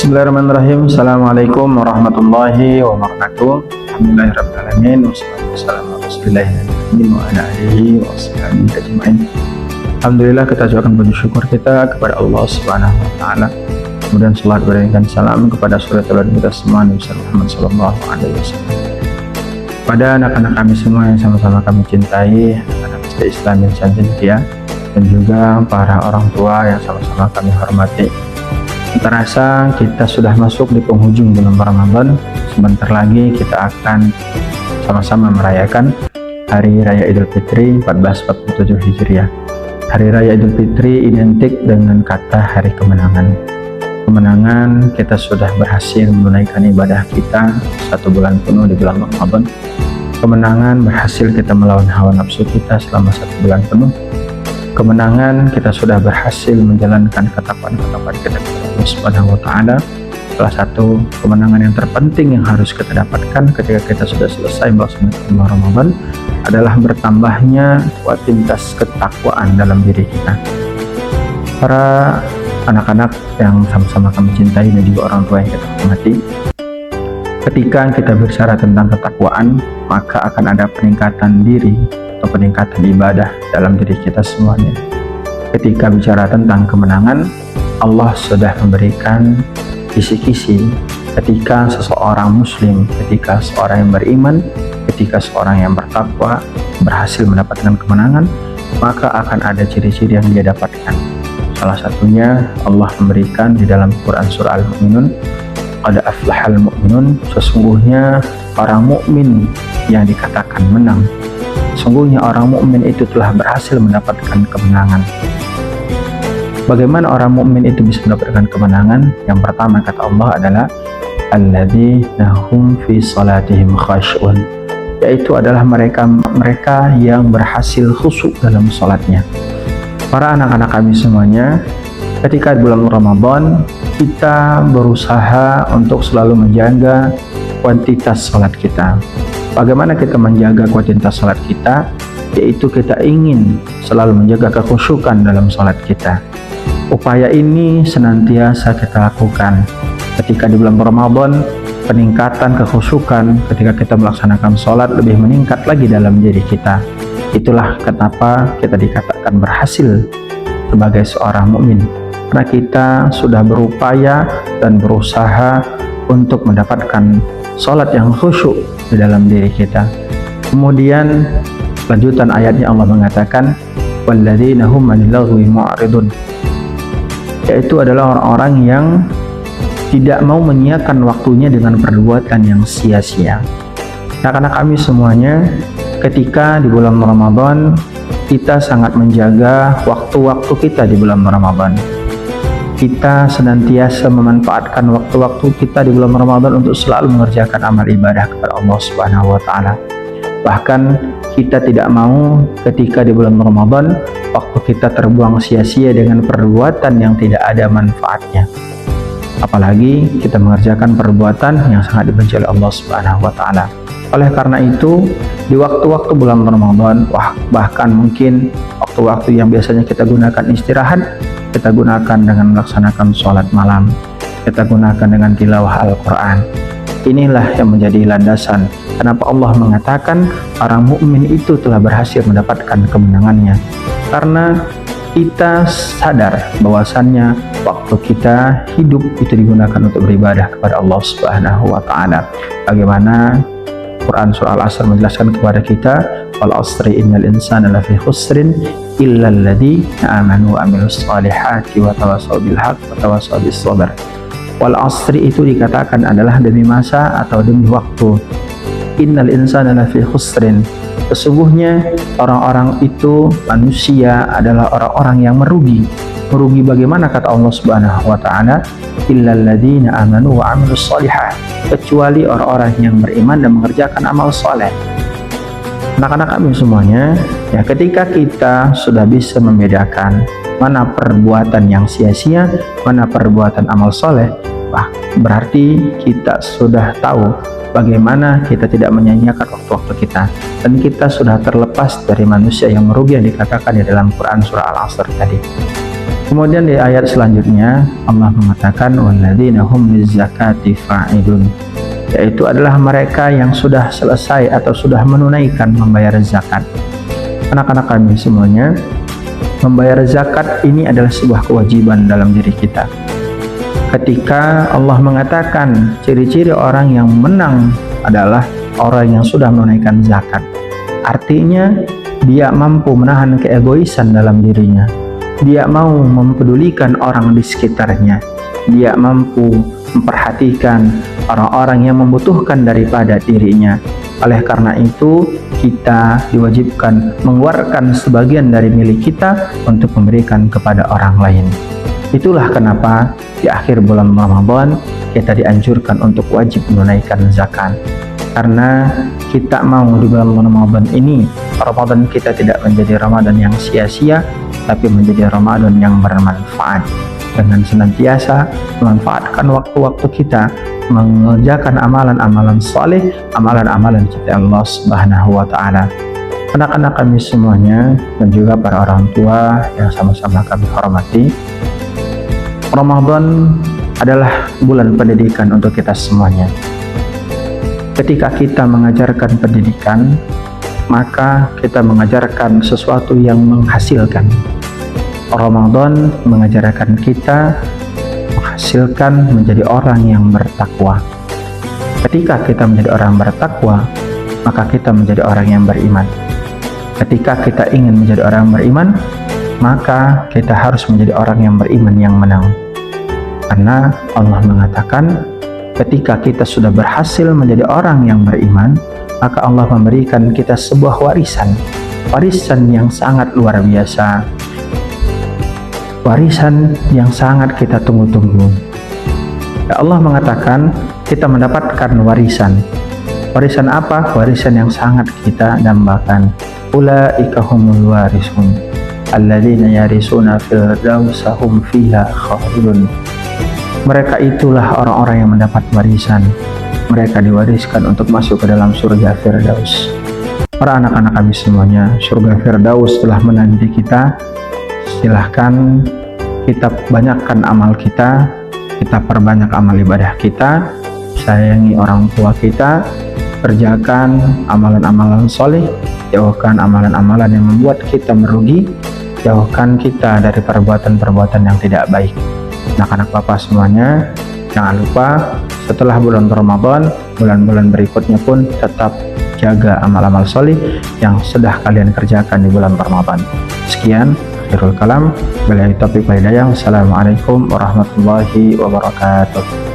Bismillahirrahmanirrahim. Assalamualaikum warahmatullahi wabarakatuh. Alhamdulillahirrahmanirrahim. Wassalamualaikum warahmatullahi wabarakatuh. Alhamdulillah, kita ucapkan puji syukur kita kepada Allah Subhanahu wa taala. Kemudian salat berikan salam kepada saudara kita semua, Nabi Muhammad sallallahu alaihi wasallam. Pada anak-anak kami semua yang sama-sama kami cintai, anak-anak Islam yang setia, dan juga para orang tua yang sama-sama kami hormati. Terasa kita sudah masuk di penghujung bulan Ramadan. Sebentar lagi kita akan sama-sama merayakan Hari Raya Idul Fitri 1447 Hijriah. Hari Raya Idul Fitri identik dengan kata hari kemenangan. Kemenangan, kita sudah berhasil menunaikan ibadah kita 1 bulan penuh di bulan Ramadan. Kemenangan, berhasil kita melawan hawa nafsu kita selama 1 bulan penuh. Kemenangan, kita sudah berhasil menjalankan ketakwaan-ketakwaan kita kepada Allah Subhanahu wa taala. Salah satu kemenangan yang terpenting yang harus kita dapatkan ketika kita sudah selesai melaksanakan bulan Ramadan adalah bertambahnya kualitas ketakwaan dalam diri kita. Para anak-anak yang sama-sama kami cintai dan juga orang tua yang kita hormati, ketika kita bicara tentang ketakwaan, maka akan ada peningkatan diri atau peningkatan ibadah dalam diri kita semuanya. Ketika bicara tentang kemenangan, Allah sudah memberikan kisi-kisi ketika seseorang muslim, ketika seorang yang beriman, ketika seorang yang bertakwa berhasil mendapatkan kemenangan, maka akan ada ciri-ciri yang dia dapatkan. Salah satunya Allah memberikan di dalam Quran surah Al-Mu'minun, qad aflahal mu'minun, sesungguhnya orang mukmin yang dikatakan menang. Sungguhnya orang mukmin itu telah berhasil mendapatkan kemenangan. Bagaimana orang mukmin itu bisa mendapatkan kemenangan? Yang pertama kata Allah adalah alladzina hum fi salatihim khashu'un, yaitu adalah mereka yang berhasil khusyuk dalam salatnya. Para anak-anak kami semuanya, ketika bulan Ramadan kita berusaha untuk selalu menjaga kuantitas salat kita. Bagaimana kita menjaga kuantitas salat kita? Yaitu kita ingin selalu menjaga kekhusyukan dalam salat kita. Upaya ini senantiasa kita lakukan. Ketika di bulan Ramadan, peningkatan kekhusyukan ketika kita melaksanakan salat lebih meningkat lagi dalam diri kita. Itulah kenapa kita dikatakan berhasil sebagai seorang mukmin. Karena kita sudah berupaya dan berusaha untuk mendapatkan salat yang khusyuk di dalam diri kita. Kemudian lanjutan ayatnya Allah mengatakan walladzina hum 'anil lagwi mu'ridun, yaitu adalah orang-orang yang tidak mau menyiakan waktunya dengan perbuatan yang sia-sia. Anak-anak kami semuanya, ketika di bulan Ramadan kita sangat menjaga waktu-waktu kita di bulan Ramadan. Kita senantiasa memanfaatkan waktu-waktu kita di bulan Ramadan untuk selalu mengerjakan amal ibadah kepada Allah Subhanahu wa taala. Bahkan kita tidak mau ketika di bulan Ramadan waktu kita terbuang sia-sia dengan perbuatan yang tidak ada manfaatnya. Apalagi kita mengerjakan perbuatan yang sangat dibenci oleh Allah Subhanahu wa taala. Oleh karena itu, di waktu-waktu bulan Ramadan, bahkan mungkin waktu-waktu yang biasanya kita gunakan istirahat, kita gunakan dengan melaksanakan sholat malam, kita gunakan dengan tilawah Al-Quran. Inilah yang menjadi landasan kenapa Allah mengatakan orang mukmin itu telah berhasil mendapatkan kemenangannya. Karena kita sadar bahwasannya waktu kita hidup itu digunakan untuk beribadah kepada Allah Subhanahu wa taala. Bagaimana Quran surah Al-Asr menjelaskan kepada kita, wal asri innal insana lafi khusrin illa alladziina amanu wa amilus solihati wa tawassaw bil haqq wa tawassaw bis sabr. Wal asri itu dikatakan adalah demi masa atau demi waktu. Innal insana lafi khusrin, sesungguhnya orang-orang itu, manusia adalah orang-orang yang merugi. Merugi bagaimana kata Allah Subhanahu wa taala? Illal ladzina amanu wa amilus solihat, kecuali orang-orang yang beriman dan mengerjakan amal soleh. Anak-anak kami semuanya, ya, ketika kita sudah bisa membedakan mana perbuatan yang sia-sia, mana perbuatan amal soleh, berarti kita sudah tahu bagaimana kita tidak menyanyiakan waktu-waktu kita, dan kita sudah terlepas dari manusia yang merugi yang dikatakan di dalam Quran surah Al-Asr tadi. Kemudian di ayat selanjutnya Allah mengatakan walladzina hum lizzakati fa'ilun, yaitu adalah mereka yang sudah selesai atau sudah menunaikan membayar zakat. Anak-anak kami semuanya, membayar zakat ini adalah sebuah kewajiban dalam diri kita. Ketika Allah mengatakan ciri-ciri orang yang menang adalah orang yang sudah menunaikan zakat, artinya dia mampu menahan keegoisan dalam dirinya, dia mau mempedulikan orang di sekitarnya, dia mampu memperhatikan orang-orang yang membutuhkan daripada dirinya. Oleh karena itu kita diwajibkan mengeluarkan sebagian dari milik kita untuk memberikan kepada orang lain. Itulah kenapa di akhir bulan Ramadan kita dianjurkan untuk wajib menunaikan zakat, karena kita mau di bulan Ramadan ini, Ramadan kita tidak menjadi Ramadan yang sia-sia, tapi menjadi Ramadan yang bermanfaat, dengan senantiasa memanfaatkan waktu-waktu kita mengerjakan amalan-amalan saleh, amalan-amalan cinta Allah Subhanahu wa taala. Anak-anak kami semuanya dan juga para orang tua yang sama-sama kami hormati, Ramadan adalah bulan pendidikan untuk kita semuanya. Ketika kita mengajarkan pendidikan, maka kita mengajarkan sesuatu yang menghasilkan. Ramadan mengajarkan kita menghasilkan menjadi orang yang bertakwa. Ketika kita menjadi orang bertakwa, maka kita menjadi orang yang beriman. Ketika kita ingin menjadi orang beriman, maka kita harus menjadi orang yang beriman yang menang. Karena Allah mengatakan ketika kita sudah berhasil menjadi orang yang beriman, maka Allah memberikan kita sebuah warisan yang sangat luar biasa, warisan yang sangat kita tunggu-tunggu. Allah mengatakan kita mendapatkan warisan apa? Warisan yang sangat kita dambakan. Ulaika humul warisun alladzina yarisuna fil firdausi hum fiha khalidun. Mereka itulah orang-orang yang mendapat warisan. Mereka diwariskan untuk masuk ke dalam surga Firdaus. Para anak-anak kami semuanya, surga Firdaus telah menanti kita. Silahkan kita banyakkan amal kita perbanyak amal ibadah kita, sayangi orang tua kita, kerjakan amalan-amalan soleh, jauhkan amalan-amalan yang membuat kita merugi, jauhkan kita dari perbuatan-perbuatan yang tidak baik. Anak-anak Bapak semuanya, jangan lupa setelah bulan Ramadan, bulan-bulan berikutnya pun tetap jaga amal-amal soleh yang sudah kalian kerjakan di bulan Ramadan. Sekian, akhirul kalam. Billahi taufiq wal hidayah. Wassalamualaikum warahmatullahi wabarakatuh.